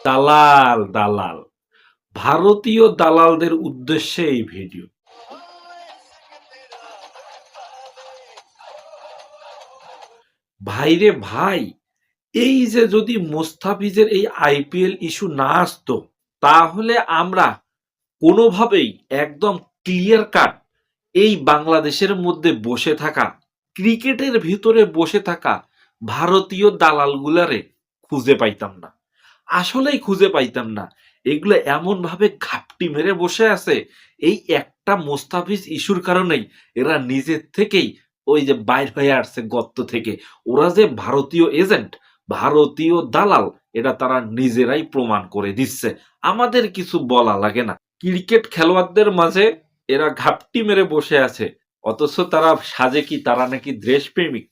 দালাল দালাল ভারতীয় দালালদের উদ্দেশ্যে এই ভিডিও। ভাইরে ভাই, এই যে যদি মোস্তাফিজের এই আইপিএল ইস্যু না আসতো, তাহলে আমরা কোনোভাবেই একদম ক্লিয়ার কাট এই বাংলাদেশের মধ্যে বসে থাকা, ক্রিকেটের ভিতরে বসে থাকা ভারতীয় দালালগুলারে খুঁজে পাইতাম না। আসলেই খুঁজে পাইতাম না। এগুলো এমন ভাবে ঘাপটি মেরে বসে আছে, এই একটা মোস্তাফিজ ইস্যুর কারণেই এরা নিজের থেকেই ওই যে বাইর হয়ে আসছে গর্ত থেকে। ওরা যে ভারতীয় এজেন্ট, ভারতীয় দালাল, এটা তারা নিজেরাই প্রমাণ করে দিচ্ছে। আমাদের কিছু বলা লাগে না। ক্রিকেট খেলোয়াড়দের মাঝে এরা ঘাপটি মেরে বসে আছে, অথচ তারা সাজে কি তারা নাকি দেশপ্রেমিক।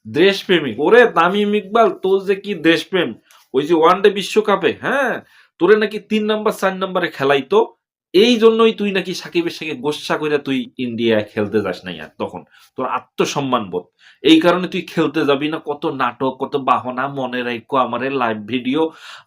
দেশপ্রেমিক ওরে তামিম ইকবাল, তোর যে কি দেশপ্রেম! ওই যে ওয়ানডে বিশ্বকাপে, হ্যাঁ, তোরে নাকি 3 নাম্বার 4 নাম্বারে খেলাইতো, এই জন্যই তুই নাকি সাকিবের সঙ্গে গোসা করে তুই ইন্ডিয়ায় খেলতে যাস নাই। আর তখন তোর আত্মসম্মান বোধ, এই কারণে তুই খেলতে যাবি না। কত নাটক, কত বাহনা, মনে রাখো আমারে লাইভ ভিডিও।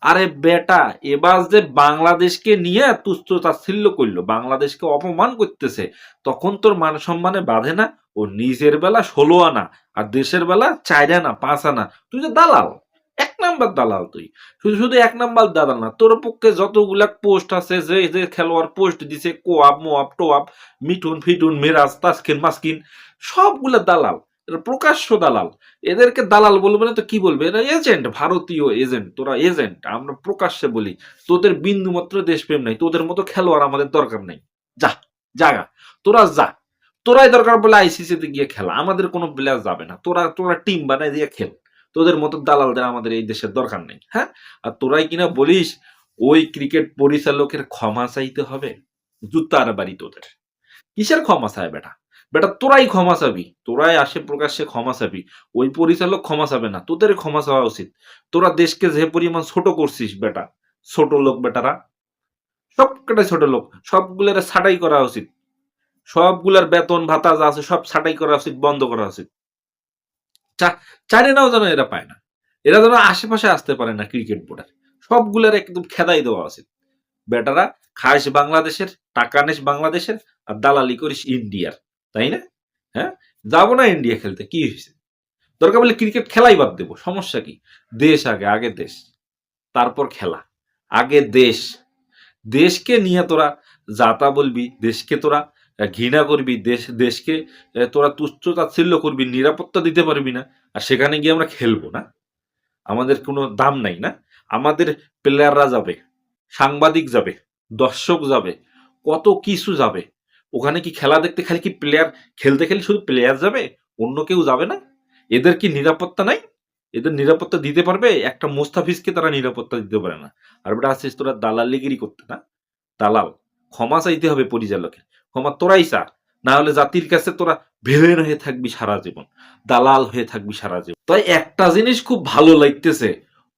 আরে বেটা, এবার যে বাংলাদেশকে নিয়ে তুচ্ছ তাচ্ছিল্য করলো, বাংলাদেশকে অপমান করতেছে, তখন তোর মান সম্মানে বাঁধে না? ও নিজের বেলা 16 আনা আর দেশের বেলা 4 আনা 5 আনা। তুই যে দালাল, 1 নাম্বার দালাল তুই। শুধু শুধু 1 নাম্বার দালাল না, তোর পক্ষে যতগুলা পোস্ট আছে, যে যে খেলোয়াড় পোস্ট দিছে, কোয়াব মোয়াব টোয়াব, মিঠুন ফিটুন মিরাজ তাসকিন মাসকিন, সবগুলা দালাল। এরা প্রকাশ্য দালাল। এদেরকে দালাল বলবে না তো কি বলবে? এরা এজেন্ট, ভারতীয় এজেন্ট। তোরা এজেন্ট, আমরা প্রকাশ্যে বলি। তোদের বিন্দু মাত্র দেশপ্রেম নাই, তোদের মতো খেলোয়াড় আমাদের দরকার নেই। যা, জাগা, তোরা যা। তোরাই দরকার বলে আইসিসি তে গিয়ে খেলা, আমাদের কোনো প্লেয়ার যাবে না। তোরা তোরা টিম বানাই দিয়ে খেল। তোদের মতো দালালদের আমাদের এই দেশের দরকার নেই। হ্যাঁ, আর তোরাই কিনা বলিস ওই ক্রিকেট পরিচালকের ক্ষমা চাইতে হবে। জুতার বাড়ি তোদের! কিসের ক্ষমা চায় বেটা? বেটা তোরাই ক্ষমা চাবি, তোরাই আসে প্রকাশ্যে ক্ষমা চাবি। ওই পরিচালক ক্ষমা চাবে না, তোদের ক্ষমা চাওয়া উচিত। তোরা দেশকে যে পরিমাণ ছোট করছিস বেটা, ছোট লোক বেটারা, সব কটাই ছোট লোক। সবগুলোর ছাঁটাই করা উচিত। সবগুলার বেতন ভাতা যা আছে সব ছাঁটাই করা উচিত, বন্ধ করা উচিত। চাইনাও যেন এরা পায় না, এরা যেন আশেপাশে আসতে পারে না ক্রিকেট বোর্ডের। সবগুলার একদম খেদাই দেওয়া উচিত। বেটারা খাস বাংলাদেশের, টাকা নেস বাংলাদেশের, আর দালালি করিস ইন্ডিয়ার, তাই না? হ্যাঁ, যাবো না ইন্ডিয়া খেলতে, কি হয়েছে? দরকার বলে ক্রিকেট খেলাই বাদ দেবো, সমস্যা কি? দেশ আগে, আগে দেশ, তারপর খেলা। আগে দেশ। দেশকে নিয়ে তোরা যাতা বলবি, দেশকে তোরা ঘৃণা করবি, দেশকে তোরা তুচ্ছ তাচ্ছিল্য করবি, নিরাপত্তা দিতে পারবি না, আর সেখানে গিয়ে আমরা খেলবো না? আমাদের কোনো দাম নাই না? আমাদের প্লেয়াররা যাবে, সাংবাদিক যাবে, দর্শক যাবে, কত কিছু যাবে। ওখানে কি খেলা দেখতে খালি কি প্লেয়ার, খেলতে খেলে শুধু প্লেয়ার যাবে, অন্য কেউ যাবে না? এদের কি নিরাপত্তা নাই? এদের নিরাপত্তা দিতে পারবে? একটা মুস্তাফিজকে তারা নিরাপত্তা দিতে পারে না। আর বেটা আছিস তোরা দালালিগিরি করতে, না? দালাল। ক্ষমা চাইতে হবে পরিচালকের। ক্ষমা তোরাই চা, না হলে জাতির কাছে তোরা ভিলেন হয়ে থাকবি সারা জীবন, দালাল হয়ে থাকবি সারা জীবন। তাই একটা জিনিস খুব ভালো লাগতেছে,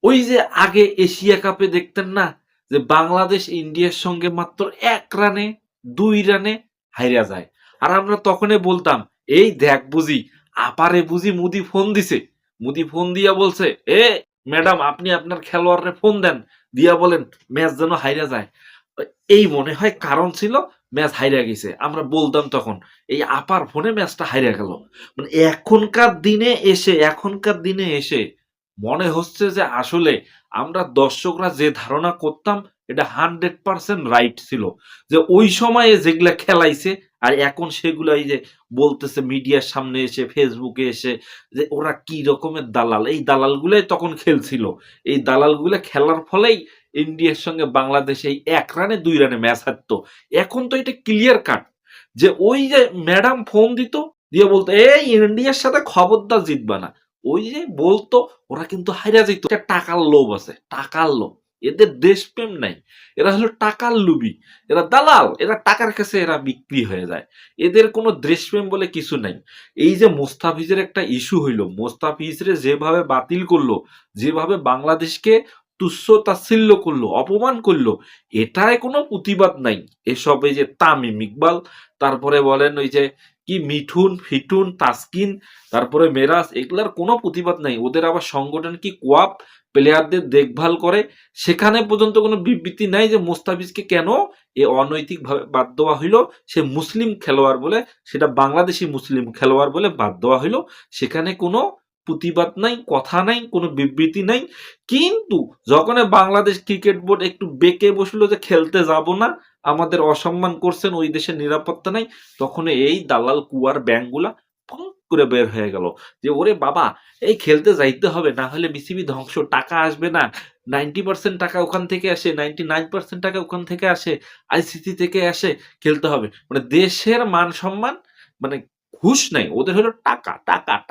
ওই যে আগে এশিয়া কাপে দেখতেন না, যে বাংলাদেশ ইন্ডিয়ার সঙ্গে মাত্র 1 রানে 2 রানে হাইরা যায়, আর আমরা তখনই বলতাম, এই দেখ বুঝি আপারে বুঝি মুদি ফোন দিছে। মুদি ফোন দিয়া বলছে, এ ম্যাডাম আপনি আপনার খেলোয়াড়রে ফোন দেন, দিয়া বলেন ম্যাচ যেন হাইরা যায়। এই মনে হয় কারণ ছিল, ম্যাচ হাইরা গেছে। আমরা বলতাম তখন, এই আপার ফোনে ম্যাচটা হাইরা গেল। মানে এখনকার দিনে এসে মনে হচ্ছে যে আসলে আমরা দর্শকরা যে ধারণা করতাম এটা 100% রাইট ছিল। যে ওই সময়ে যেগুলা খেলাইছে, আর এখন সেগুলা এই যে বলতেছে মিডিয়ার সামনে এসে, ফেসবুকে এসে, যে ওরা কি রকমের দালাল। এই দালালগুলাই তখন খেলছিল। এই দালালগুলা খেলার ফলেই ইন্ডিয়ার সঙ্গে বাংলাদেশ এই 1 রানে 2 রানে ম্যাচ হারতো। এখন তো এটা ক্লিয়ার কাট, যে ওই যে ম্যাডাম ফোন দিত, দিয়ে বলতো এই ইন্ডিয়ার সাথে খবরদার জিতবা না, ওই যে বলতো, ওরা কিন্তু হাইরা যেত। একটা টাকার লোভ আছে, টাকার লোভ। এদের দেশপ্রেম নাই, এরা হলো টাকার লুবি, এরা দালাল, এরা টাকার কাছে এরা বিক্রি হয়ে যায়। এদের কোনো দেশপ্রেম বলে কিছু নাই। এই যে মোস্তাফিজের একটা ইস্যু হইলো, মোস্তাফিজরে যেভাবে বাতিল করলো, যেভাবে বাংলাদেশকে তুচ্ছ তাচ্ছিল্য করলো, অপমান করলো, এটায় কোনো প্রতিবাদ নাই। এসব এই যে তামিম ইকবাল, তারপরে বলেন ওই যে কি মিঠুন, ফিটুন, তাসকিন, তারপরে মেরাজ, এগুলার কোনো প্রতিবাদ নাই। ওদের আবার সংগঠন কি কোয়াপ প্লেয়ারদের দেখভাল করে, সেখানে পর্যন্ত কোনো বিবৃতি নাই যে মোস্তাফিজকে কেন এ অনৈতিকভাবে বাদ দেওয়া হইল। সে মুসলিম খেলোয়াড় বলে, সেটা বাংলাদেশি মুসলিম খেলোয়াড় বলে বাদ দেওয়া হইল। সেখানে কোনো প্রতিবাদ নাই, কথা নাই, কোনো বিবৃতি নাই। কিন্তু যখন বাংলাদেশ ক্রিকেট বোর্ড একটু বেঁকে বসলো যে খেলতে যাব না, আমাদের অসম্মান করছেন, ওই দেশের নিরাপত্তা নাই, তখন এই দালাল কুয়ার ব্যাংকগুলা ফং করে বের হয়ে গেল যে ওরে বাবা, এই খেলতে যাইতে হবে, না হলে বিসিবি ধ্বংস, টাকা আসবে না। 90% টাকা ওখান থেকে আসে, 99% টাকা ওখান থেকে আসে, আইসিসি থেকে আসে, খেলতে হবে। মানে দেশের মান সম্মান, মানে ঘুষ নাই, ওদের হলো টাকা টাকা টাকা।